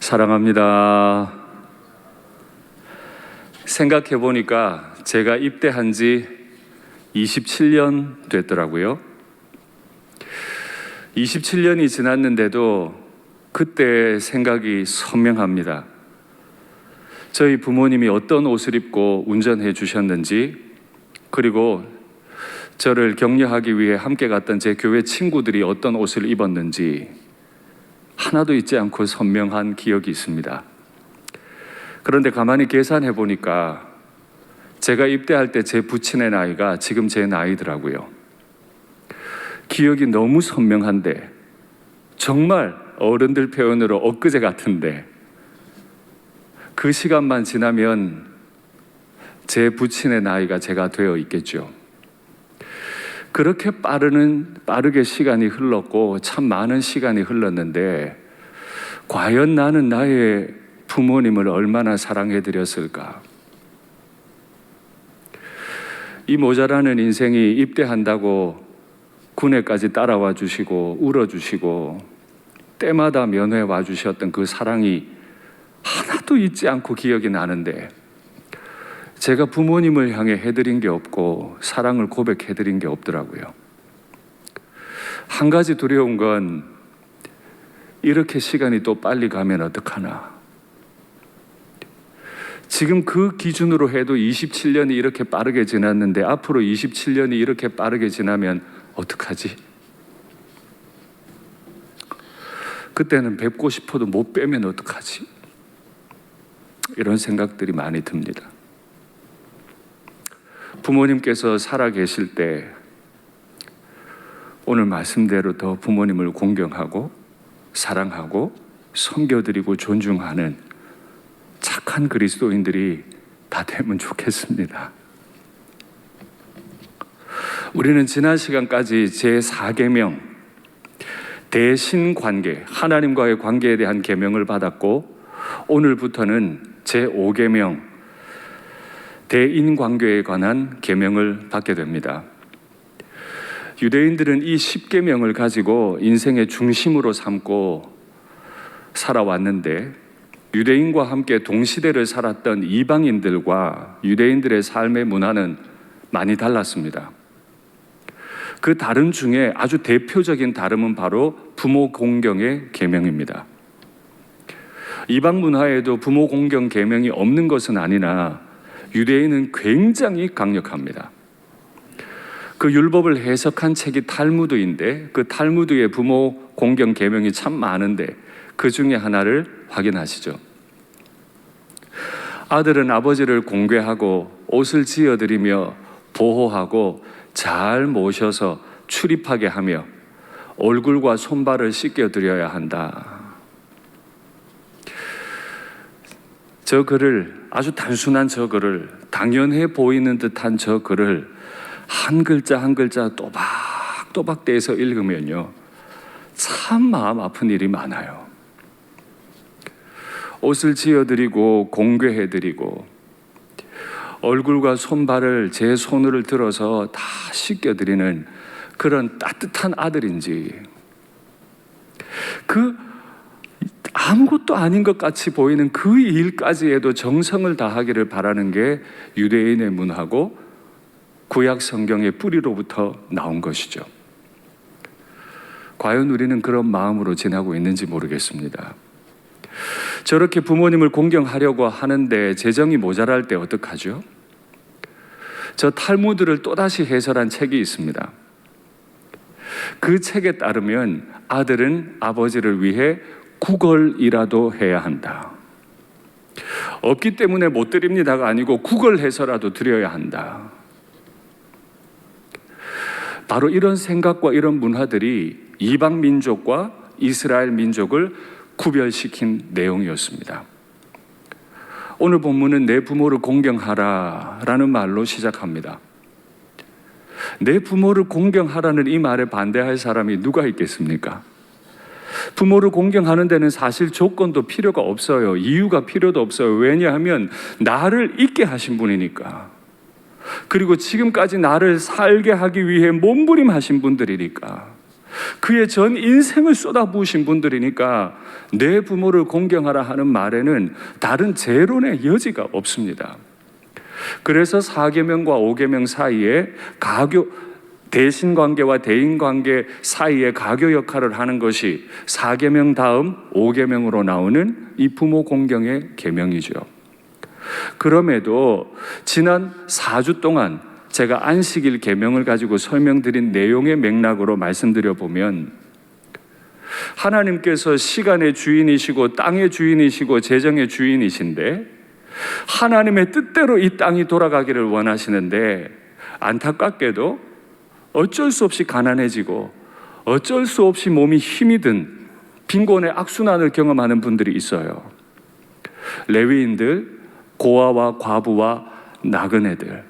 사랑합니다. 생각해 보니까 제가 입대한 지 27년 됐더라고요. 27년이 지났는데도 그때 생각이 선명합니다. 저희 부모님이 어떤 옷을 입고 운전해 주셨는지, 그리고 저를 격려하기 위해 함께 갔던 제 교회 친구들이 어떤 옷을 입었는지 하나도 잊지 않고 선명한 기억이 있습니다. 그런데 가만히 계산해 보니까 제가 입대할 때 제 부친의 나이가 지금 제 나이더라고요. 기억이 너무 선명한데, 정말 어른들 표현으로 엊그제 같은데, 그 시간만 지나면 제 부친의 나이가 제가 되어 있겠죠. 그렇게 빠르게 시간이 흘렀고 참 많은 시간이 흘렀는데, 과연 나는 나의 부모님을 얼마나 사랑해 드렸을까? 이 모자라는 인생이 입대한다고 군에까지 따라와 주시고 울어주시고 때마다 면회 와 주셨던 그 사랑이 하나도 잊지 않고 기억이 나는데, 제가 부모님을 향해 해드린 게 없고 사랑을 고백해드린 게 없더라고요. 한 가지 두려운 건 이렇게 시간이 또 빨리 가면 어떡하나. 지금 그 기준으로 해도 27년이 이렇게 빠르게 지났는데 앞으로 27년이 이렇게 빠르게 지나면 어떡하지? 그때는 뵙고 싶어도 못 뵈면 어떡하지? 이런 생각들이 많이 듭니다. 부모님께서 살아 계실 때 오늘 말씀대로 더 부모님을 공경하고 사랑하고 섬겨드리고 존중하는 착한 그리스도인들이 다 되면 좋겠습니다. 우리는 지난 시간까지 제4계명 대신관계, 하나님과의 관계에 대한 계명을 받았고, 오늘부터는 제5계명 대인관계에 관한 계명을 받게 됩니다. 유대인들은 이 10계명을 가지고 인생의 중심으로 삼고 살아왔는데, 유대인과 함께 동시대를 살았던 이방인들과 유대인들의 삶의 문화는 많이 달랐습니다. 그 다름 중에 아주 대표적인 다름은 바로 부모 공경의 계명입니다. 이방 문화에도 부모 공경 계명이 없는 것은 아니나 유대인은 굉장히 강력합니다. 그 율법을 해석한 책이 탈무드인데, 그 탈무드의 부모 공경 계명이 참 많은데 그 중에 하나를 확인하시죠. 아들은 아버지를 공궤하고 옷을 지어드리며 보호하고 잘 모셔서 출입하게 하며 얼굴과 손발을 씻겨드려야 한다. 저 글을, 아주 단순한 저 글을, 당연해 보이는 듯한 저 글을 한 글자 한 글자 또박또박 떼서 읽으면요, 참 마음 아픈 일이 많아요. 옷을 지어드리고 공궤해드리고 얼굴과 손발을 제 손을 들어서 다 씻겨드리는 그런 따뜻한 아들인지, 그 아무것도 아닌 것 같이 보이는 그 일까지 해도 정성을 다하기를 바라는 게 유대인의 문화고 구약 성경의 뿌리로부터 나온 것이죠. 과연 우리는 그런 마음으로 지나고 있는지 모르겠습니다. 저렇게 부모님을 공경하려고 하는데 재정이 모자랄 때 어떡하죠? 저 탈무드를 또다시 해설한 책이 있습니다. 그 책에 따르면 아들은 아버지를 위해 구걸이라도 해야 한다. 없기 때문에 못 드립니다가 아니고 구걸해서라도 드려야 한다. 바로 이런 생각과 이런 문화들이 이방 민족과 이스라엘 민족을 구별시킨 내용이었습니다. 오늘 본문은 내 부모를 공경하라 라는 말로 시작합니다. 내 부모를 공경하라는 이 말에 반대할 사람이 누가 있겠습니까? 부모를 공경하는 데는 사실 조건도 필요가 없어요. 이유가 필요도 없어요. 왜냐하면 나를 있게 하신 분이니까. 그리고 지금까지 나를 살게 하기 위해 몸부림하신 분들이니까. 그의 전 인생을 쏟아부으신 분들이니까 내 부모를 공경하라 하는 말에는 다른 재론의 여지가 없습니다. 그래서 4계명과 5계명 사이에 대신관계와 대인관계 사이에 가교 역할을 하는 것이 4계명 다음 5계명으로 나오는 이 부모 공경의 계명이죠. 그럼에도 지난 4주 동안 제가 안식일 계명을 가지고 설명드린 내용의 맥락으로 말씀드려 보면, 하나님께서 시간의 주인이시고 땅의 주인이시고 재정의 주인이신데 하나님의 뜻대로 이 땅이 돌아가기를 원하시는데, 안타깝게도 어쩔 수 없이 가난해지고 어쩔 수 없이 몸이 힘이 든 빈곤의 악순환을 경험하는 분들이 있어요. 레위인들, 고아와 과부와 나그네들,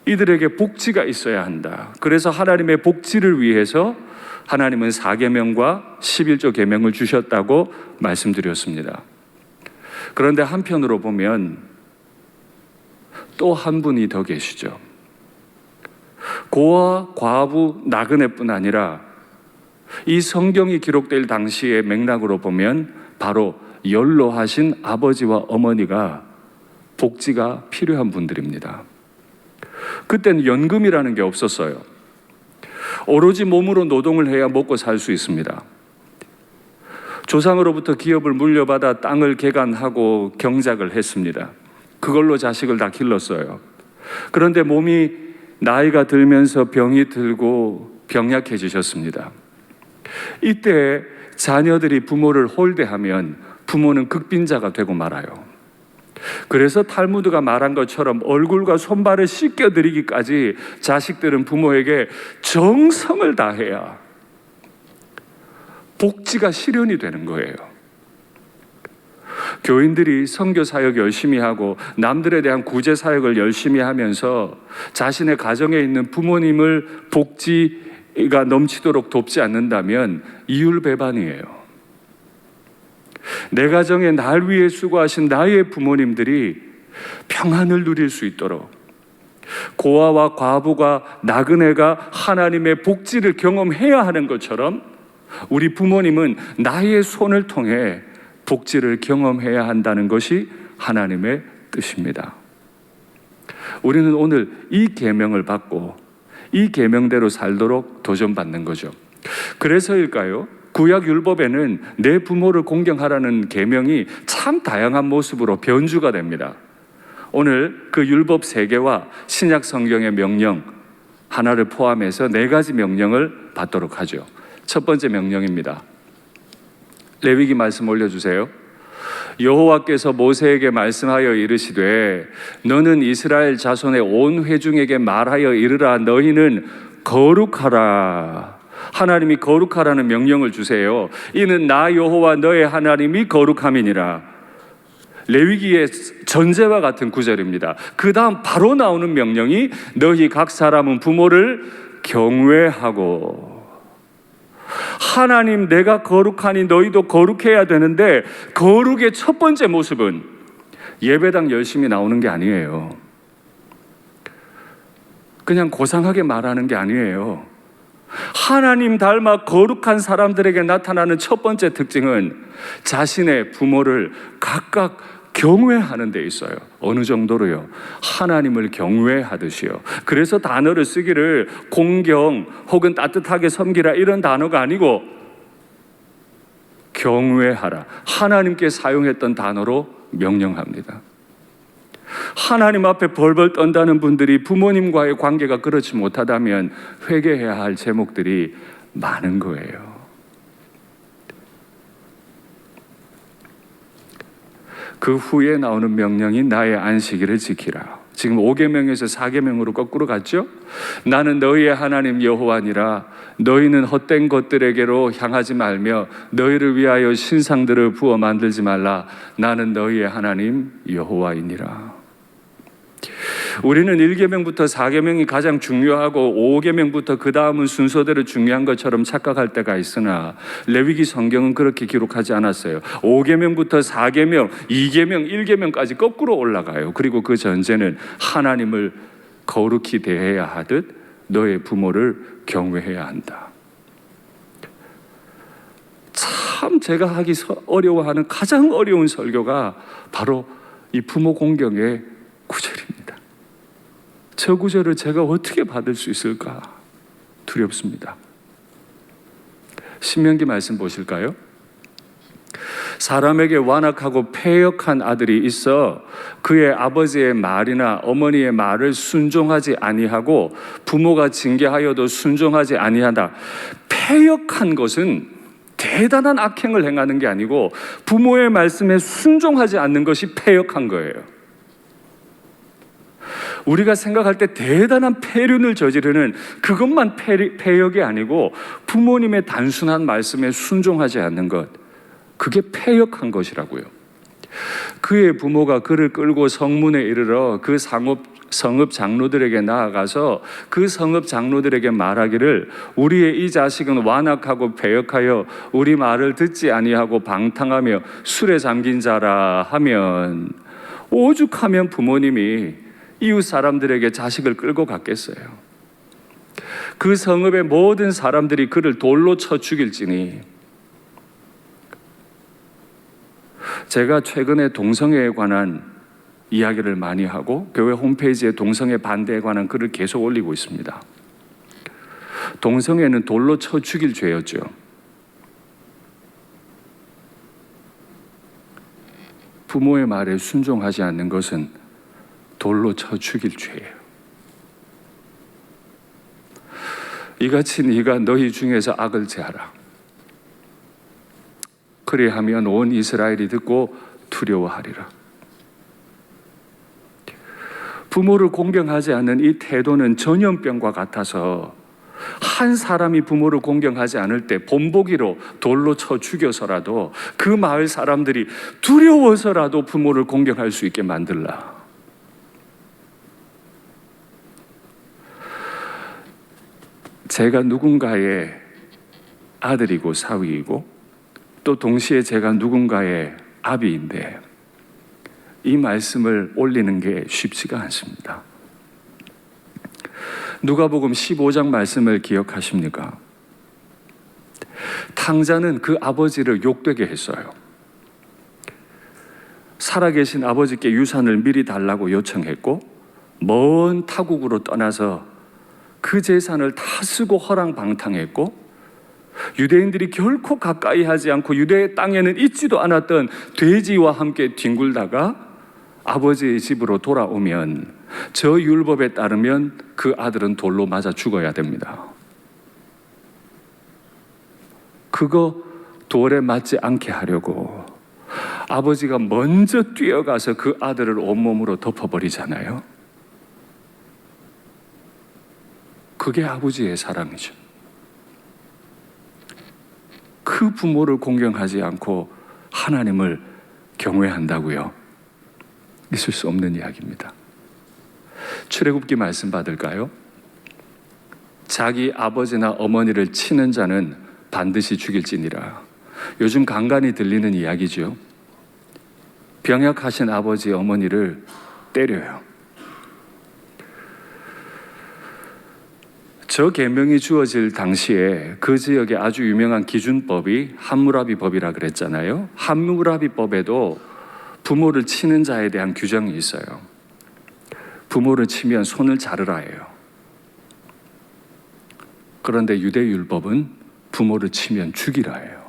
이들에게 복지가 있어야 한다. 그래서 하나님의 복지를 위해서 하나님은 4계명과 11조 계명을 주셨다고 말씀드렸습니다. 그런데 한편으로 보면 또 한 분이 더 계시죠. 고아, 과부, 나그네뿐 아니라 이 성경이 기록될 당시의 맥락으로 보면 바로 연로하신 아버지와 어머니가 복지가 필요한 분들입니다. 그때는 연금이라는 게 없었어요. 오로지 몸으로 노동을 해야 먹고 살 수 있습니다. 조상으로부터 기업을 물려받아 땅을 개간하고 경작을 했습니다. 그걸로 자식을 다 길렀어요. 그런데 몸이 나이가 들면서 병이 들고 병약해지셨습니다. 이때 자녀들이 부모를 홀대하면 부모는 극빈자가 되고 말아요. 그래서 탈무드가 말한 것처럼 얼굴과 손발을 씻겨드리기까지 자식들은 부모에게 정성을 다해야 복지가 실현이 되는 거예요. 교인들이 선교 사역 열심히 하고 남들에 대한 구제 사역을 열심히 하면서 자신의 가정에 있는 부모님을 복지가 넘치도록 돕지 않는다면 이율배반이에요. 내 가정에 날 위해 수고하신 나의 부모님들이 평안을 누릴 수 있도록, 고아와 과부가 나그네가 하나님의 복지를 경험해야 하는 것처럼 우리 부모님은 나의 손을 통해 복지를 경험해야 한다는 것이 하나님의 뜻입니다. 우리는 오늘 이 계명을 받고 이 계명대로 살도록 도전받는 거죠. 그래서일까요? 구약 율법에는 내 부모를 공경하라는 계명이 참 다양한 모습으로 변주가 됩니다. 오늘 그 율법 3개와 신약 성경의 명령 하나를 포함해서 4가지 명령을 받도록 하죠. 첫 번째 명령입니다. 레위기 말씀 올려주세요. 여호와께서 모세에게 말씀하여 이르시되 너는 이스라엘 자손의 온 회중에게 말하여 이르라. 너희는 거룩하라. 하나님이 거룩하라는 명령을 주세요. 이는 나 여호와 너의 하나님이 거룩함이니라. 레위기의 전제와 같은 구절입니다. 그 다음 바로 나오는 명령이 너희 각 사람은 부모를 경외하고. 하나님 내가 거룩하니 너희도 거룩해야 되는데 거룩의 첫 번째 모습은 예배당 열심히 나오는 게 아니에요. 그냥 고상하게 말하는 게 아니에요. 하나님 닮아 거룩한 사람들에게 나타나는 첫 번째 특징은 자신의 부모를 각각 경외하는 데 있어요. 어느 정도로요? 하나님을 경외하듯이요. 그래서 단어를 쓰기를 공경 혹은 따뜻하게 섬기라 이런 단어가 아니고 경외하라, 하나님께 사용했던 단어로 명령합니다. 하나님 앞에 벌벌 떤다는 분들이 부모님과의 관계가 그렇지 못하다면 회개해야 할 제목들이 많은 거예요. 그 후에 나오는 명령이 나의 안식일을 지키라. 지금 5계명에서 4계명으로 거꾸로 갔죠? 나는 너희의 하나님 여호와니라. 너희는 헛된 것들에게로 향하지 말며 너희를 위하여 신상들을 부어 만들지 말라. 나는 너희의 하나님 여호와이니라. 우리는 1계명부터 4계명이 가장 중요하고 5계명부터 그 다음은 순서대로 중요한 것처럼 착각할 때가 있으나 레위기 성경은 그렇게 기록하지 않았어요. 5계명부터 4계명, 2계명, 1계명까지 거꾸로 올라가요. 그리고 그 전제는 하나님을 거룩히 대해야 하듯 너의 부모를 경외해야 한다. 참 제가 하기 어려워하는 가장 어려운 설교가 바로 이 부모 공경의 구절입니다. 저 구절을 제가 어떻게 받을 수 있을까 두렵습니다. 신명기 말씀 보실까요? 사람에게 완악하고 패역한 아들이 있어 그의 아버지의 말이나 어머니의 말을 순종하지 아니하고 부모가 징계하여도 순종하지 아니하다. 패역한 것은 대단한 악행을 행하는 게 아니고 부모의 말씀에 순종하지 않는 것이 패역한 거예요. 우리가 생각할 때 대단한 패륜을 저지르는 그것만 패역이 아니고 부모님의 단순한 말씀에 순종하지 않는 것, 그게 패역한 것이라고요. 그의 부모가 그를 끌고 성문에 이르러 그 성읍 장로들에게 나아가서 그 성읍 장로들에게 말하기를 우리의 이 자식은 완악하고 패역하여 우리 말을 듣지 아니하고 방탕하며 술에 잠긴 자라 하면, 오죽하면 부모님이 이웃 사람들에게 자식을 끌고 갔겠어요. 그 성읍의 모든 사람들이 그를 돌로 쳐 죽일지니. 제가 최근에 동성애에 관한 이야기를 많이 하고 교회 홈페이지에 동성애 반대에 관한 글을 계속 올리고 있습니다. 동성애는 돌로 쳐 죽일 죄였죠. 부모의 말에 순종하지 않는 것은 돌로 쳐 죽일 죄예요. 이같이 네가 너희 중에서 악을 제하라. 그리하면 온 이스라엘이 듣고 두려워하리라. 부모를 공경하지 않는 이 태도는 전염병과 같아서 한 사람이 부모를 공경하지 않을 때 본보기로 돌로 쳐 죽여서라도 그 마을 사람들이 두려워서라도 부모를 공경할 수 있게 만들라. 제가 누군가의 아들이고 사위이고 또 동시에 제가 누군가의 아비인데 이 말씀을 올리는 게 쉽지가 않습니다. 누가복음 15장 말씀을 기억하십니까? 탕자는 그 아버지를 욕되게 했어요. 살아계신 아버지께 유산을 미리 달라고 요청했고 먼 타국으로 떠나서 그 재산을 다 쓰고 허랑방탕했고 유대인들이 결코 가까이 하지 않고 유대의 땅에는 있지도 않았던 돼지와 함께 뒹굴다가 아버지의 집으로 돌아오면 저 율법에 따르면 그 아들은 돌로 맞아 죽어야 됩니다. 그거 돌에 맞지 않게 하려고 아버지가 먼저 뛰어가서 그 아들을 온몸으로 덮어버리잖아요. 그게 아버지의 사랑이죠. 그 부모를 공경하지 않고 하나님을 경외한다고요? 있을 수 없는 이야기입니다. 출애굽기 말씀 받을까요? 자기 아버지나 어머니를 치는 자는 반드시 죽일지니라. 요즘 간간히 들리는 이야기죠. 병약하신 아버지 어머니를 때려요. 저 계명이 주어질 당시에 그 지역에 아주 유명한 기준법이 함무라비 법이라 그랬잖아요. 함무라비 법에도 부모를 치는 자에 대한 규정이 있어요. 부모를 치면 손을 자르라예요. 그런데 유대율법은 부모를 치면 죽이라예요.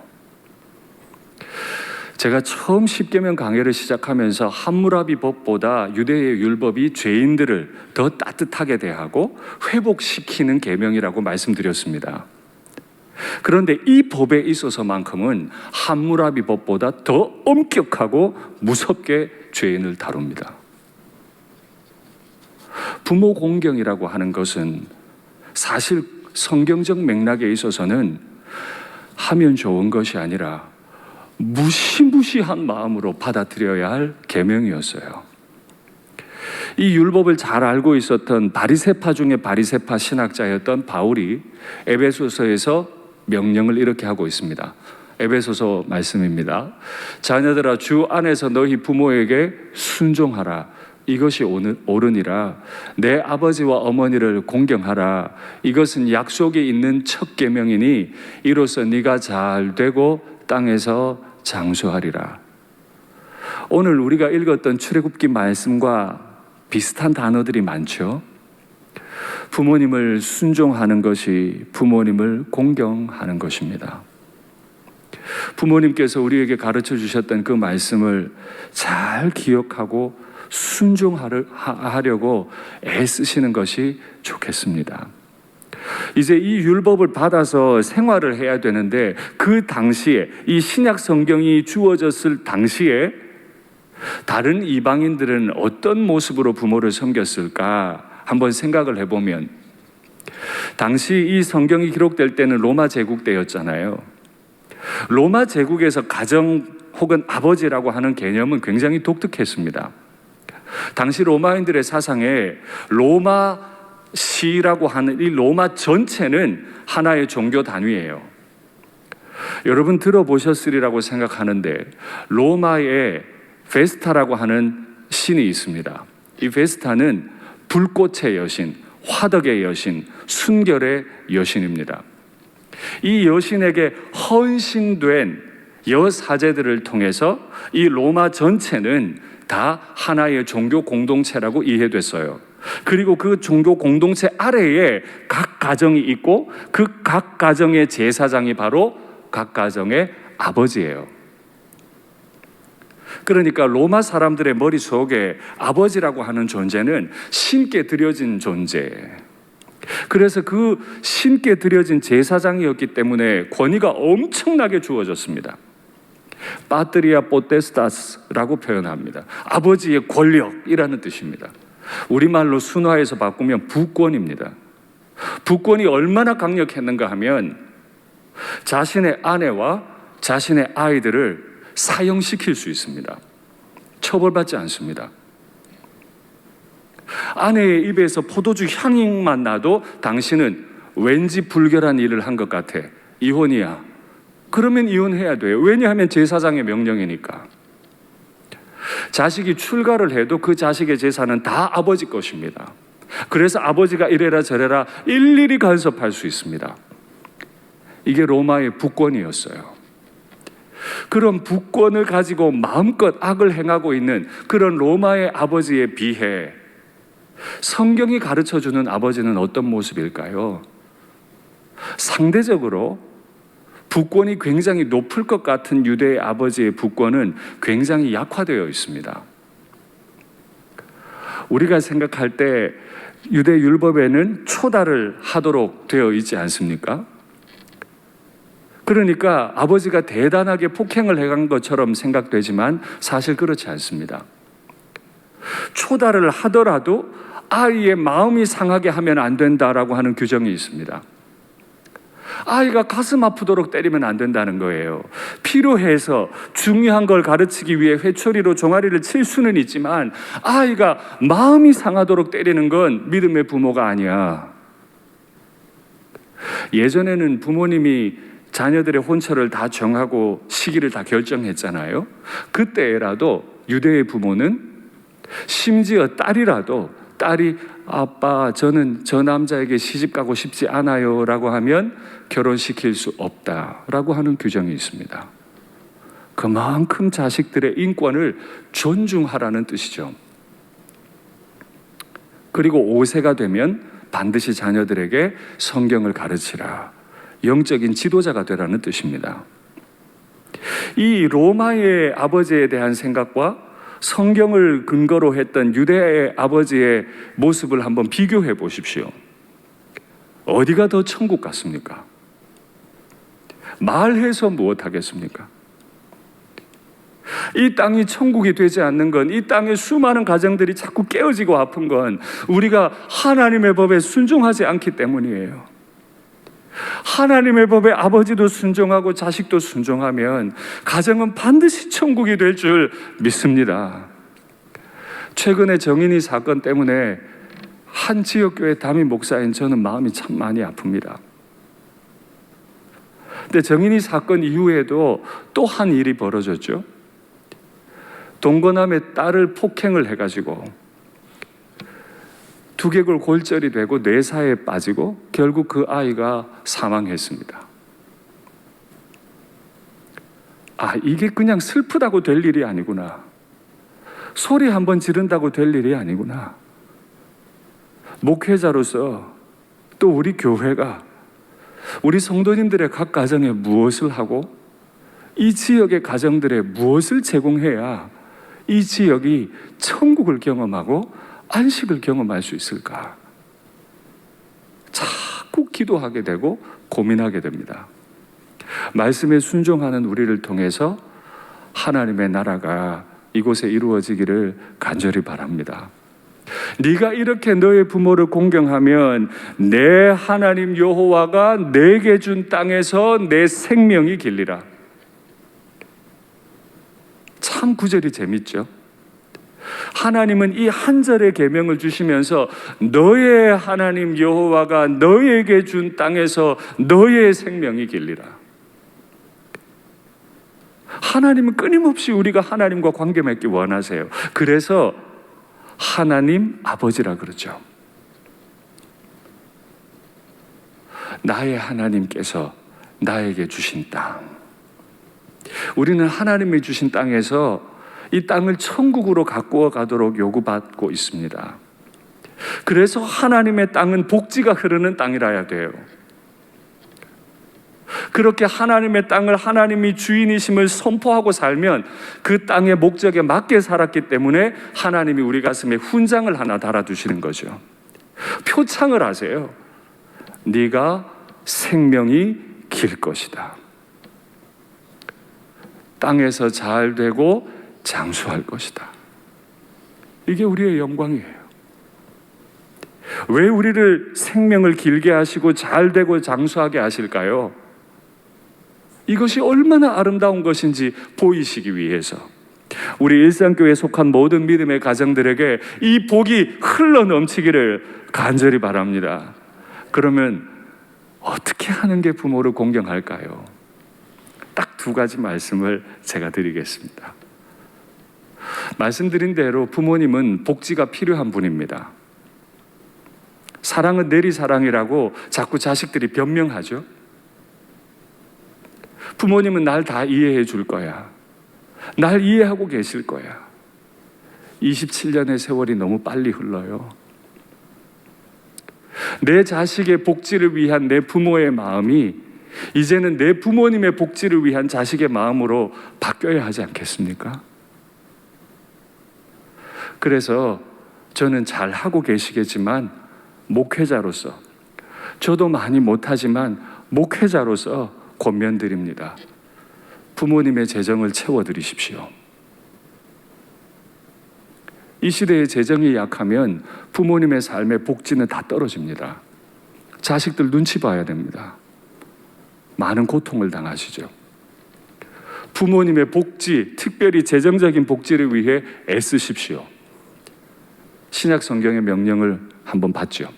제가 처음 십계명 강해를 시작하면서 함무라비 법보다 유대의 율법이 죄인들을 더 따뜻하게 대하고 회복시키는 계명이라고 말씀드렸습니다. 그런데 이 법에 있어서만큼은 함무라비 법보다 더 엄격하고 무섭게 죄인을 다룹니다. 부모 공경이라고 하는 것은 사실 성경적 맥락에 있어서는 하면 좋은 것이 아니라 무시무시한 마음으로 받아들여야 할 계명이었어요. 이 율법을 잘 알고 있었던 바리새파 중에 바리새파 신학자였던 바울이 에베소서에서 명령을 이렇게 하고 있습니다. 에베소서 말씀입니다. 자녀들아 주 안에서 너희 부모에게 순종하라. 이것이 옳으니라. 내 아버지와 어머니를 공경하라. 이것은 약속이 있는 첫 계명이니 이로써 네가 잘 되고 땅에서 장수하리라. 오늘 우리가 읽었던 출애굽기 말씀과 비슷한 단어들이 많죠. 부모님을 순종하는 것이 부모님을 공경하는 것입니다. 부모님께서 우리에게 가르쳐 주셨던 그 말씀을 잘 기억하고 순종하려고 애쓰시는 것이 좋겠습니다. 이제 이 율법을 받아서 생활을 해야 되는데, 그 당시에, 이 신약 성경이 주어졌을 당시에 다른 이방인들은 어떤 모습으로 부모를 섬겼을까 한번 생각을 해보면, 당시 이 성경이 기록될 때는 로마 제국 때였잖아요. 로마 제국에서 가정 혹은 아버지라고 하는 개념은 굉장히 독특했습니다. 당시 로마인들의 사상에 로마시라고 하는 이 로마 전체는 하나의 종교 단위예요. 여러분 들어보셨으리라고 생각하는데, 로마에 베스타라고 하는 신이 있습니다. 이 베스타는 불꽃의 여신, 화덕의 여신, 순결의 여신입니다. 이 여신에게 헌신된 여사제들을 통해서 이 로마 전체는 다 하나의 종교 공동체라고 이해됐어요. 그리고 그 종교 공동체 아래에 각 가정이 있고, 그 각 가정의 제사장이 바로 각 가정의 아버지예요. 그러니까 로마 사람들의 머릿속에 아버지라고 하는 존재는 신께 드려진 존재, 그래서 그 신께 드려진 제사장이었기 때문에 권위가 엄청나게 주어졌습니다. 파트리아 포테스타스라고 표현합니다. 아버지의 권력이라는 뜻입니다. 우리말로 순화해서 바꾸면 부권입니다. 부권이 얼마나 강력했는가 하면 자신의 아내와 자신의 아이들을 사형시킬 수 있습니다. 처벌받지 않습니다. 아내의 입에서 포도주 향만 나도 당신은 왠지 불결한 일을 한 것 같아, 이혼이야. 그러면 이혼해야 돼요. 왜냐하면 제사장의 명령이니까. 자식이 출가를 해도 그 자식의 재산은 다 아버지 것입니다. 그래서 아버지가 이래라 저래라 일일이 간섭할 수 있습니다. 이게 로마의 부권이었어요. 그런 부권을 가지고 마음껏 악을 행하고 있는 그런 로마의 아버지에 비해 성경이 가르쳐주는 아버지는 어떤 모습일까요? 상대적으로 부권이 굉장히 높을 것 같은 유대의 아버지의 부권은 굉장히 약화되어 있습니다. 우리가 생각할 때 유대 율법에는 초달을 하도록 되어 있지 않습니까? 그러니까 아버지가 대단하게 폭행을 해간 것처럼 생각되지만 사실 그렇지 않습니다. 초달을 하더라도 아이의 마음이 상하게 하면 안 된다라고 하는 규정이 있습니다. 아이가 가슴 아프도록 때리면 안 된다는 거예요. 필요해서 중요한 걸 가르치기 위해 회초리로 종아리를 칠 수는 있지만 아이가 마음이 상하도록 때리는 건 믿음의 부모가 아니야. 예전에는 부모님이 자녀들의 혼처를 다 정하고 시기를 다 결정했잖아요. 그때라도 유대의 부모는 심지어 딸이 아빠 저는 저 남자에게 시집 가고 싶지 않아요 라고 하면 결혼시킬 수 없다라고 하는 규정이 있습니다. 그만큼 자식들의 인권을 존중하라는 뜻이죠. 그리고 5세가 되면 반드시 자녀들에게 성경을 가르치라, 영적인 지도자가 되라는 뜻입니다. 이 로마의 아버지에 대한 생각과 성경을 근거로 했던 유대의 아버지의 모습을 한번 비교해 보십시오. 어디가 더 천국 같습니까? 말해서 무엇하겠습니까? 이 땅이 천국이 되지 않는 건, 이 땅의 수많은 가정들이 자꾸 깨어지고 아픈 건 우리가 하나님의 법에 순종하지 않기 때문이에요. 하나님의 법에 아버지도 순종하고 자식도 순종하면 가정은 반드시 천국이 될 줄 믿습니다. 최근에 정인이 사건 때문에 한 지역교회 담임 목사인 저는 마음이 참 많이 아픕니다. 근데 정인이 사건 이후에도 또 한 일이 벌어졌죠. 동거남의 딸을 폭행을 해가지고 두개골 골절이 되고 뇌사에 빠지고 결국 그 아이가 사망했습니다. 아, 이게 그냥 슬프다고 될 일이 아니구나. 소리 한번 지른다고 될 일이 아니구나. 목회자로서 또 우리 교회가 우리 성도님들의 각 가정에 무엇을 하고 이 지역의 가정들에 무엇을 제공해야 이 지역이 천국을 경험하고 안식을 경험할 수 있을까? 자꾸 기도하게 되고 고민하게 됩니다. 말씀에 순종하는 우리를 통해서 하나님의 나라가 이곳에 이루어지기를 간절히 바랍니다. 네가 이렇게 너의 부모를 공경하면 내 하나님 여호와가 내게 준 땅에서 내 생명이 길리라. 참 구절이 재밌죠? 하나님은 이 한 절의 계명을 주시면서 너의 하나님 여호와가 너에게 준 땅에서 너의 생명이 길리라. 하나님은 끊임없이 우리가 하나님과 관계 맺기 원하세요. 그래서 하나님 아버지라 그러죠. 나의 하나님께서 나에게 주신 땅. 우리는 하나님이 주신 땅에서 이 땅을 천국으로 가꾸어 가도록 요구받고 있습니다. 그래서 하나님의 땅은 복지가 흐르는 땅이라야 돼요. 그렇게 하나님의 땅을 하나님이 주인이심을 선포하고 살면 그 땅의 목적에 맞게 살았기 때문에 하나님이 우리 가슴에 훈장을 하나 달아두시는 거죠. 표창을 하세요. 네가 생명이 길 것이다. 땅에서 잘 되고 장수할 것이다. 이게 우리의 영광이에요. 왜 우리를 생명을 길게 하시고 잘 되고 장수하게 하실까요? 이것이 얼마나 아름다운 것인지 보이시기 위해서. 우리 일상교회에 속한 모든 믿음의 가정들에게 이 복이 흘러 넘치기를 간절히 바랍니다. 그러면 어떻게 하는 게 부모를 공경할까요? 딱 두 가지 말씀을 제가 드리겠습니다. 말씀드린 대로 부모님은 복지가 필요한 분입니다. 사랑은 내리사랑이라고 자꾸 자식들이 변명하죠. 부모님은 날 다 이해해 줄 거야. 날 이해하고 계실 거야. 27년의 세월이 너무 빨리 흘러요. 내 자식의 복지를 위한 내 부모의 마음이 이제는 내 부모님의 복지를 위한 자식의 마음으로 바뀌어야 하지 않겠습니까? 그래서 저는 잘 하고 계시겠지만 목회자로서, 저도 많이 못하지만 목회자로서 권면드립니다. 부모님의 재정을 채워드리십시오. 이 시대의 재정이 약하면 부모님의 삶의 복지는 다 떨어집니다. 자식들 눈치 봐야 됩니다. 많은 고통을 당하시죠. 부모님의 복지, 특별히 재정적인 복지를 위해 애쓰십시오. 신약 성경의 명령을 한번 봤죠.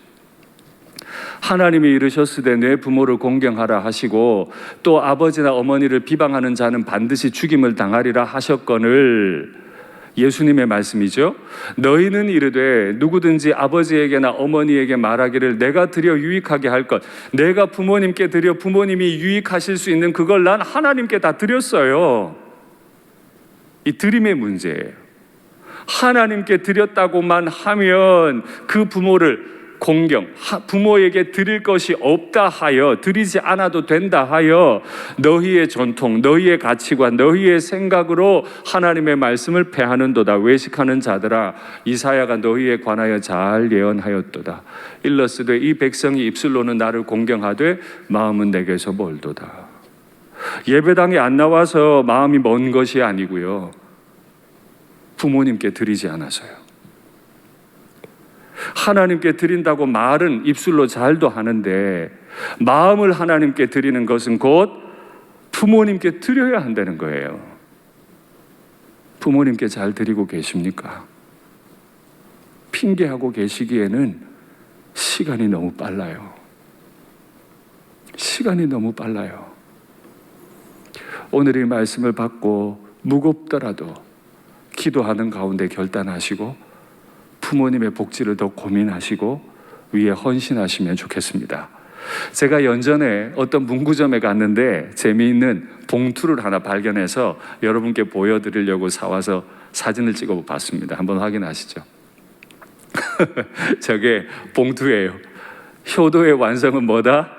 하나님이 이르셨으되 내 부모를 공경하라 하시고 또 아버지나 어머니를 비방하는 자는 반드시 죽임을 당하리라 하셨거늘, 예수님의 말씀이죠. 너희는 이르되 누구든지 아버지에게나 어머니에게 말하기를 내가 드려 유익하게 할 것, 내가 부모님께 드려 부모님이 유익하실 수 있는 그걸 난 하나님께 다 드렸어요. 이 드림의 문제예요. 하나님께 드렸다고만 하면 그 부모를 공경, 부모에게 드릴 것이 없다 하여, 드리지 않아도 된다 하여 너희의 전통, 너희의 가치관, 너희의 생각으로 하나님의 말씀을 패하는도다. 외식하는 자들아, 이사야가 너희에 관하여 잘 예언하였도다. 일러스되 이 백성이 입술로는 나를 공경하되 마음은 내게서 멀도다. 예배당에 안 나와서 마음이 먼 것이 아니고요, 부모님께 드리지 않아서요. 하나님께 드린다고 말은 입술로 잘도 하는데 마음을 하나님께 드리는 것은 곧 부모님께 드려야 한다는 거예요. 부모님께 잘 드리고 계십니까? 핑계하고 계시기에는 시간이 너무 빨라요. 시간이 너무 빨라요. 오늘 이 말씀을 받고 무겁더라도 기도하는 가운데 결단하시고 부모님의 복지를 더 고민하시고 위에 헌신하시면 좋겠습니다. 제가 연전에 어떤 문구점에 갔는데 재미있는 봉투를 하나 발견해서 여러분께 보여드리려고 사와서 사진을 찍어 봤습니다. 한번 확인하시죠. 저게 봉투예요. 효도의 완성은 뭐다?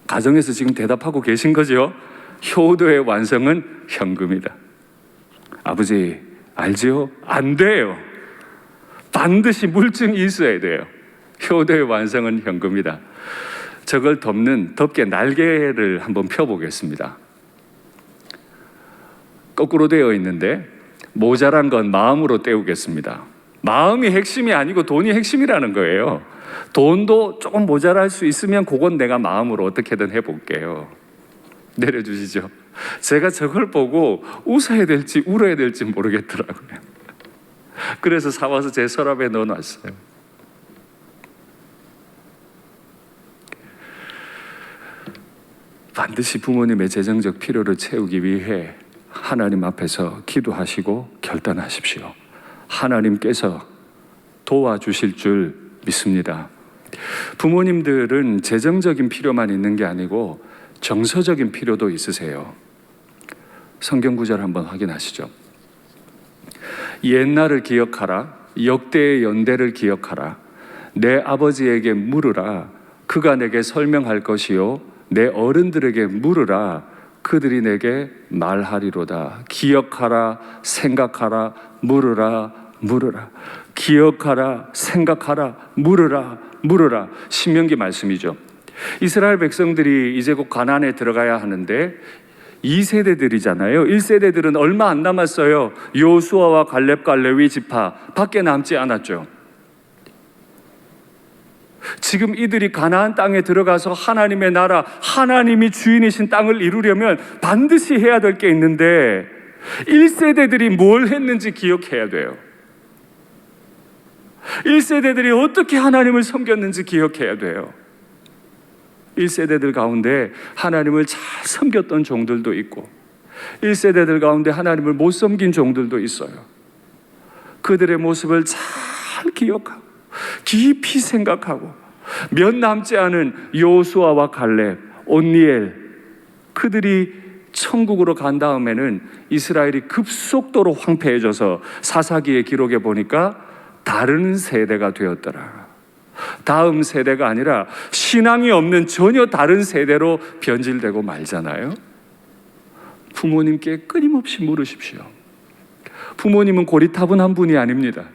가정에서 지금 대답하고 계신 거죠? 효도의 완성은 현금이다. 아버지 알지요? 안 돼요. 반드시 물증이 있어야 돼요. 효도의 완성은 현금이다. 저걸 덮게 날개를 한번 펴보겠습니다. 거꾸로 되어 있는데 모자란 건 마음으로 때우겠습니다. 마음이 핵심이 아니고 돈이 핵심이라는 거예요. 돈도 조금 모자랄 수 있으면 그건 내가 마음으로 어떻게든 해볼게요. 내려주시죠. 제가 저걸 보고 웃어야 될지 울어야 될지 모르겠더라고요. 그래서 사와서 제 서랍에 넣어놨어요. 반드시 부모님의 재정적 필요를 채우기 위해 하나님 앞에서 기도하시고 결단하십시오. 하나님께서 도와주실 줄 믿습니다. 부모님들은 재정적인 필요만 있는 게 아니고 정서적인 필요도 있으세요. 성경 구절 한번 확인하시죠. 옛날을 기억하라. 역대의 연대를 기억하라. 내 아버지에게 물으라. 그가 내게 설명할 것이요. 내 어른들에게 물으라. 그들이 내게 말하리로다. 기억하라. 생각하라. 물으라. 물으라. 기억하라. 생각하라. 물으라. 물으라. 신명기 말씀이죠. 이스라엘 백성들이 이제 곧 가나안에 들어가야 하는데 2세대들이잖아요. 1세대들은 얼마 안 남았어요. 여호수아와 갈렙과 레위 지파 밖에 남지 않았죠. 지금 이들이 가나안 땅에 들어가서 하나님의 나라, 하나님이 주인이신 땅을 이루려면 반드시 해야 될 게 있는데 1세대들이 뭘 했는지 기억해야 돼요. 1세대들이 어떻게 하나님을 섬겼는지 기억해야 돼요. 1세대들 가운데 하나님을 잘 섬겼던 종들도 있고 1세대들 가운데 하나님을 못 섬긴 종들도 있어요. 그들의 모습을 잘 기억하고 깊이 생각하고 몇 남지 않은 여호수아와 갈렙, 온니엘 그들이 천국으로 간 다음에는 이스라엘이 급속도로 황폐해져서 사사기의 기록에 보니까 다른 세대가 되었더라. 다음 세대가 아니라 신앙이 없는 전혀 다른 세대로 변질되고 말잖아요. 부모님께 끊임없이 물으십시오. 부모님은 고리타분한 분이 아닙니다.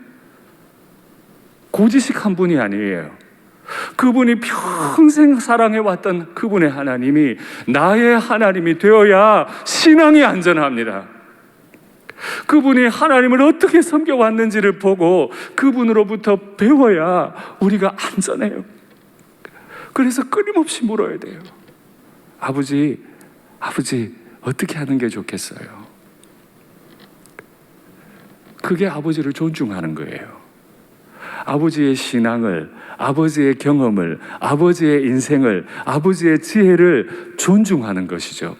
고지식한 분이 아니에요. 그분이 평생 사랑해왔던 그분의 하나님이 나의 하나님이 되어야 신앙이 안전합니다. 그분이 하나님을 어떻게 섬겨왔는지를 보고 그분으로부터 배워야 우리가 안전해요. 그래서 끊임없이 물어야 돼요. 아버지 어떻게 하는 게 좋겠어요? 그게 아버지를 존중하는 거예요. 아버지의 신앙을, 아버지의 경험을, 아버지의 인생을, 아버지의 지혜를 존중하는 것이죠.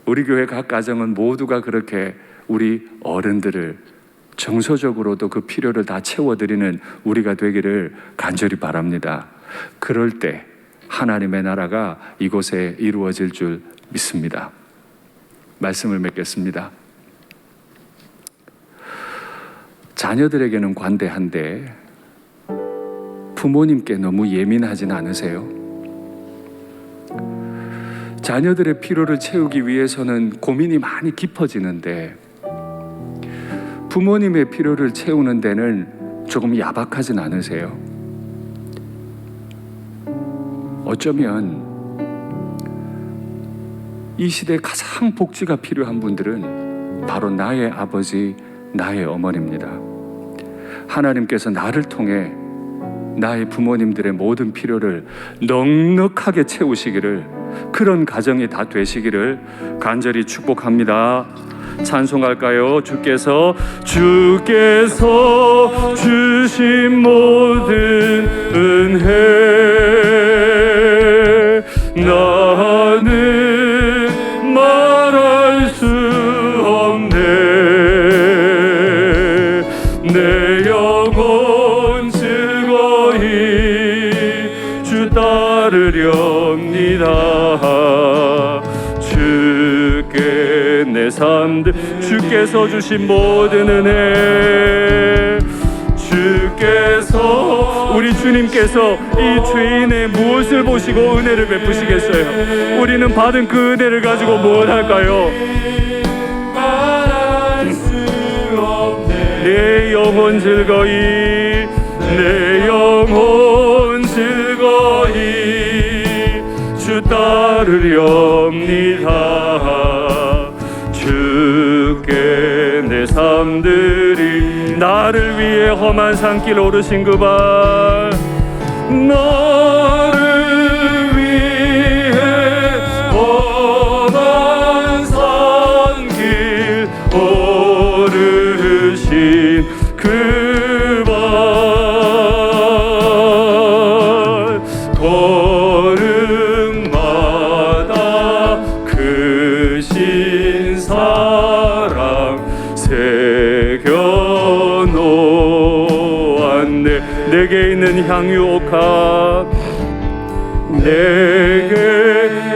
우리 교회 각 가정은 모두가 그렇게 우리 어른들을 정서적으로도 그 필요를 다 채워드리는 우리가 되기를 간절히 바랍니다. 그럴 때 하나님의 나라가 이곳에 이루어질 줄 믿습니다. 말씀을 맺겠습니다. 자녀들에게는 관대한데 부모님께 너무 예민하진 않으세요? 자녀들의 필요를 채우기 위해서는 고민이 많이 깊어지는데 부모님의 필요를 채우는 데는 조금 야박하진 않으세요? 어쩌면 이 시대에 가장 복지가 필요한 분들은 바로 나의 아버지, 나의 어머니입니다. 하나님께서 나를 통해 나의 부모님들의 모든 필요를 넉넉하게 채우시기를, 그런 가정이 다 되시기를 간절히 축복합니다. 찬송할까요? 주께서 주신 모든 은혜 나는 말할 수 없네. 내 영혼 즐거이 삶들, 주께서 주신 모든 은혜, 주께서, 우리 주님께서 이 죄인의 무엇을 보시고 은혜를 베푸시겠어요? 우리는 받은 그 은혜를 가지고 무엇 할까요? 내 영혼 즐거이, 내 영혼 즐거이 주 따르렵니다. 주께 내 삶들이, 나를 위해 험한 산길 오르신 그 발, 나를 위해 험한 산길 오르신 그 발, 걸음마다 크신 사랑 새겨놓았네. 내게 있는 향유옥합, 내게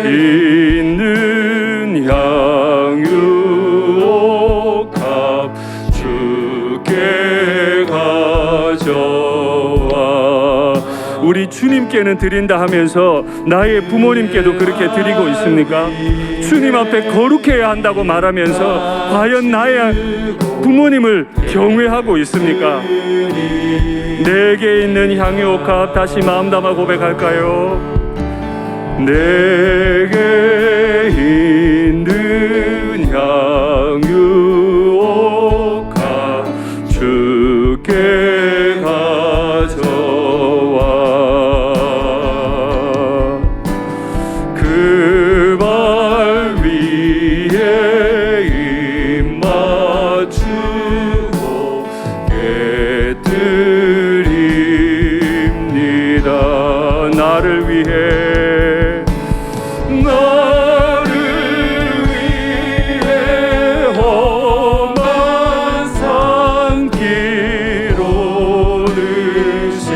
있는 향유옥합 주께 가져와. 우리 주님께는 드린다 하면서 나의 부모님께도 그렇게 드리고 있습니까? 주님 앞에 거룩해야 한다고 말하면서 과연 나의 부모님을 경외하고 있습니까? 내게 있는 향유옥합, 다시 마음 담아 고백할까요? 내게 있는 향유옥합 주께 가져와. 그 발 위에 입 맞추고 깨뜨립니다. 나를 위해, 나를 위해 험한 산길 오르신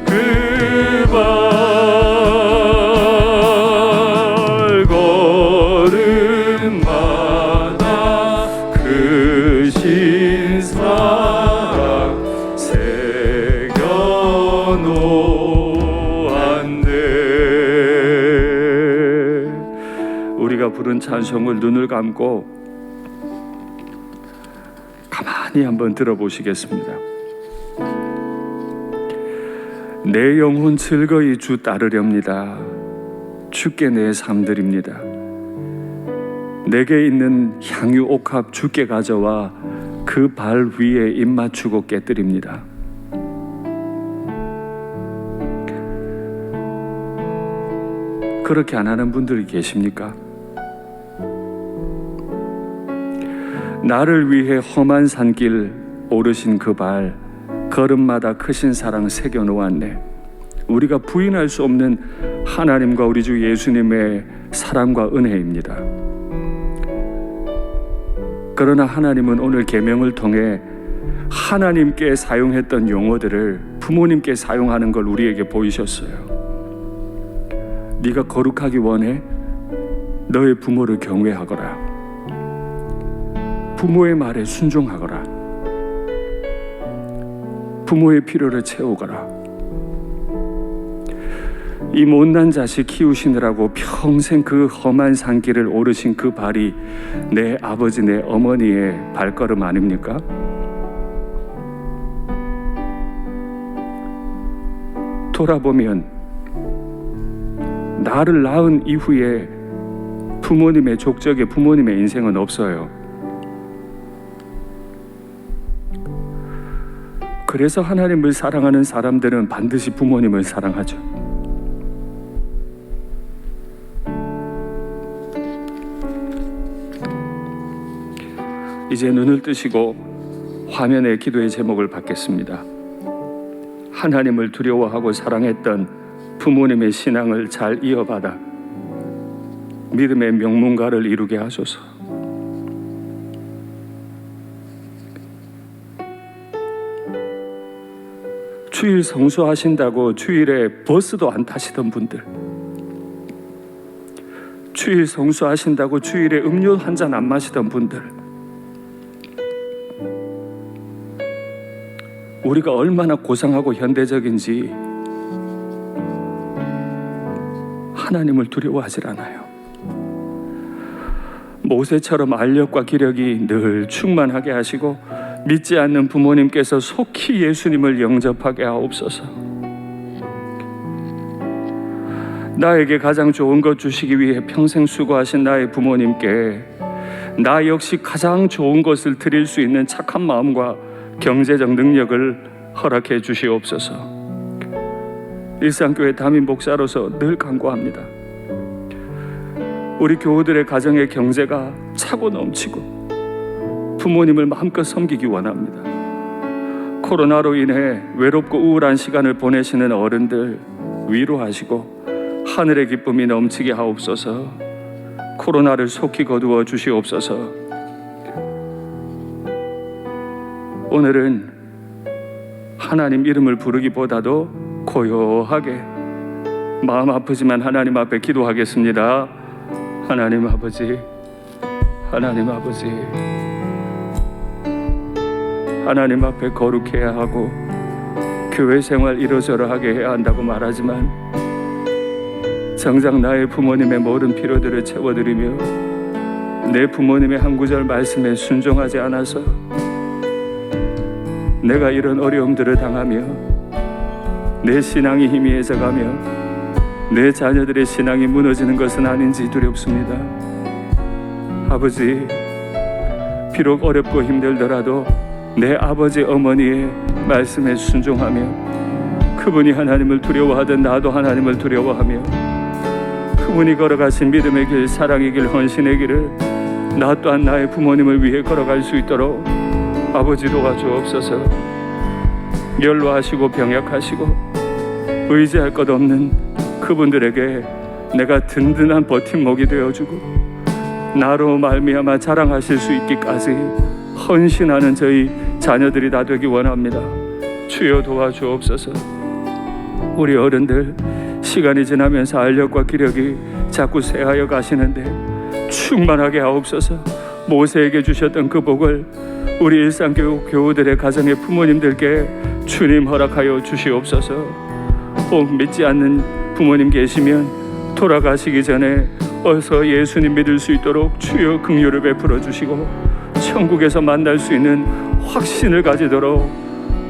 그 발, 걸음마다 크신 사랑 새겨놓았네. 우리가 부른 찬송을 눈을 감고 가만히 한번 들어보시겠습니다. 내 영혼 즐거이 주 따르렵니다. 주께 내 삶드립니다. 내게 있는 향유옥합 주께 가져와 그 발 위에 입 맞추고 깨뜨립니다. 그렇게 안 하는 분들이 계십니까? 나를 위해 험한 산길 오르신 그 발, 걸음마다 크신 사랑 새겨놓았네. 우리가 부인할 수 없는 하나님과 우리 주 예수님의 사랑과 은혜입니다. 그러나 하나님은 오늘 계명을 통해 하나님께 사용했던 용어들을 부모님께 사용하는 걸 우리에게 보이셨어요. 네가 거룩하기 원해? 너의 부모를 경외하거라. 부모의 말에 순종하거라. 부모의 필요를 채우거라. 이 못난 자식 키우시느라고 평생 그 험한 산길을 오르신 그 발이 내 아버지, 내 어머니의 발걸음 아닙니까? 돌아보면 나를 낳은 이후에 부모님의 족적에 부모님의 인생은 없어요. 그래서 하나님을 사랑하는 사람들은 반드시 부모님을 사랑하죠. 이제 눈을 뜨시고 화면에 기도의 제목을 받겠습니다. 하나님을 두려워하고 사랑했던 부모님의 신앙을 잘 이어받아 믿음의 명문가를 이루게 하소서. 주일 성수하신다고 주일에 버스도 안 타시던 분들, 주일 성수하신다고 주일에 음료 한 잔 안 마시던 분들, 우리가 얼마나 고상하고 현대적인지 하나님을 두려워하질 않아요. 모세처럼 알력과 기력이 늘 충만하게 하시고 믿지 않는 부모님께서 속히 예수님을 영접하게 하옵소서. 나에게 가장 좋은 것 주시기 위해 평생 수고하신 나의 부모님께 나 역시 가장 좋은 것을 드릴 수 있는 착한 마음과 경제적 능력을 허락해 주시옵소서. 일상교회 담임 목사로서 늘 간구합니다. 우리 교우들의 가정의 경제가 차고 넘치고 부모님을 마음껏 섬기기 원합니다. 코로나로 인해 외롭고 우울한 시간을 보내시는 어른들 위로하시고 하늘의 기쁨이 넘치게 하옵소서. 코로나를 속히 거두어 주시옵소서. 오늘은 하나님 이름을 부르기보다도 고요하게 마음 아프지만 하나님 앞에 기도하겠습니다. 하나님 아버지, 하나님 아버지, 하나님 앞에 거룩해야 하고 교회 생활 이러저러 하게 해야 한다고 말하지만 정작 나의 부모님의 모든 필요들을 채워드리며 내 부모님의 한 구절 말씀에 순종하지 않아서 내가 이런 어려움들을 당하며 내 신앙이 희미해져가며 내 자녀들의 신앙이 무너지는 것은 아닌지 두렵습니다. 아버지, 비록 어렵고 힘들더라도 내 아버지 어머니의 말씀에 순종하며 그분이 하나님을 두려워하던 나도 하나님을 두려워하며 그분이 걸어가신 믿음의 길, 사랑의 길, 헌신의 길을 나 또한 나의 부모님을 위해 걸어갈 수 있도록 아버지 도와주옵소서. 연로하시고 병약하시고 의지할 것 없는 그분들에게 내가 든든한 버팀목이 되어주고 나로 말미암아 자랑하실 수 있기까지 헌신하는 저희 자녀들이 다 되기 원합니다. 주여 도와주옵소서. 우리 어른들 시간이 지나면서 알력과 기력이 자꾸 쇠하여 가시는데 충만하게 하옵소서. 모세에게 주셨던 그 복을 우리 일상교육 교우들의 가정의 부모님들께 주님 허락하여 주시옵소서. 혹 믿지 않는 부모님 계시면 돌아가시기 전에 어서 예수님 믿을 수 있도록 주여 긍휼을 베풀어 주시고 천국에서 만날 수 있는 확신을 가지도록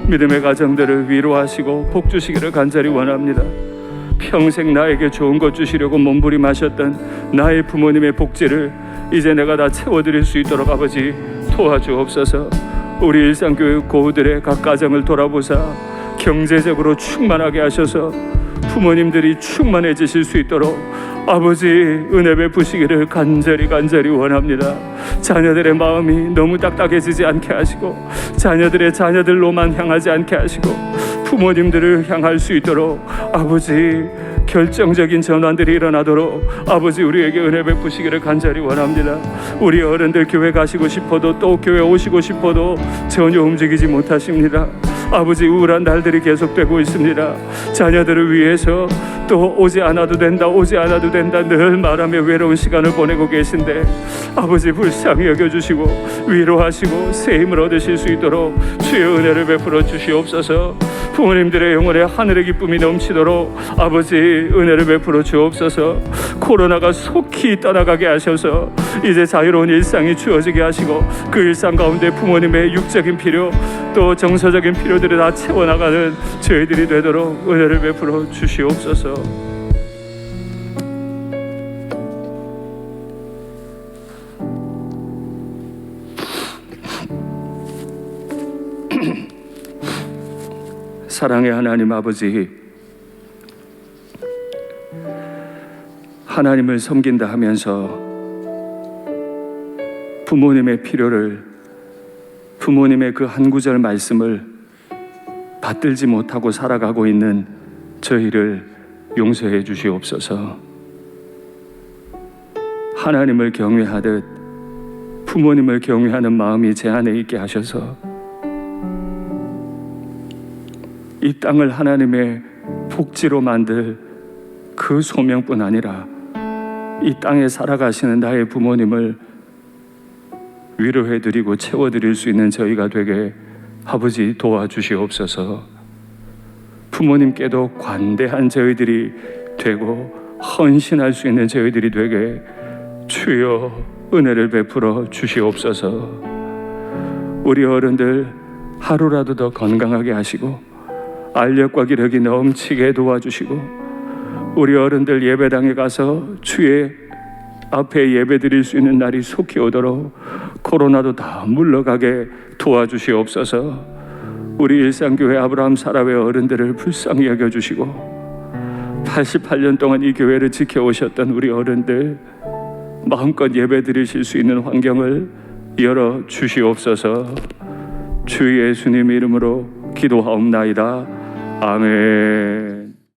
믿음의 가정들을 위로하시고 복 주시기를 간절히 원합니다. 평생 나에게 좋은 것 주시려고 몸부림하셨던 나의 부모님의 복지를 이제 내가 다 채워드릴 수 있도록 아버지 도와주옵소서. 우리 일상교육 고우들의 각 가정을 돌아보사 경제적으로 충만하게 하셔서 부모님들이 충만해지실 수 있도록 아버지 은혜 베푸시기를 간절히 원합니다. 자녀들의 마음이 너무 딱딱해지지 않게 하시고 자녀들의 자녀들로만 향하지 않게 하시고 부모님들을 향할 수 있도록 아버지 결정적인 전환들이 일어나도록 아버지 우리에게 은혜 베푸시기를 간절히 원합니다. 우리 어른들 교회 가시고 싶어도 또 교회 오시고 싶어도 전혀 움직이지 못하십니다. 아버지 우울한 날들이 계속되고 있습니다. 자녀들을 위해서 또 오지 않아도 된다 늘 말하며 외로운 시간을 보내고 계신데 아버지 불쌍히 여겨주시고 위로하시고 새 힘을 얻으실 수 있도록 주의 은혜를 베풀어 주시옵소서. 부모님들의 영혼에 하늘의 기쁨이 넘치도록 아버지 은혜를 베풀어 주옵소서. 코로나가 속히 떠나가게 하셔서 이제 자유로운 일상이 주어지게 하시고 그 일상 가운데 부모님의 육적인 필요 또 정서적인 필요들을 다 채워나가는 저희들이 되도록 은혜를 베풀어 주시옵소서. 사랑의 하나님 아버지, 하나님을 섬긴다 하면서 부모님의 필요를 부모님의 그 한 구절 말씀을 받들지 못하고 살아가고 있는 저희를 용서해 주시옵소서. 하나님을 경외하듯 부모님을 경외하는 마음이 제 안에 있게 하셔서 이 땅을 하나님의 복지로 만들 그 소명뿐 아니라 이 땅에 살아가시는 나의 부모님을 위로해드리고 채워드릴 수 있는 저희가 되게 아버지 도와주시옵소서. 부모님께도 관대한 저희들이 되고 헌신할 수 있는 저희들이 되게 주여 은혜를 베풀어 주시옵소서. 우리 어른들 하루라도 더 건강하게 하시고 알력과 기력이 넘치게 도와주시고, 우리 어른들 예배당에 가서 주의 앞에 예배 드릴 수 있는 날이 속히 오도록 코로나도 다 물러가게 도와주시옵소서. 우리 일상교회 아브라함 사라의 어른들을 불쌍히 여겨주시고 88년 동안 이 교회를 지켜오셨던 우리 어른들 마음껏 예배 드리실 수 있는 환경을 열어 주시옵소서. 주 예수님 이름으로 기도하옵나이다. 아멘.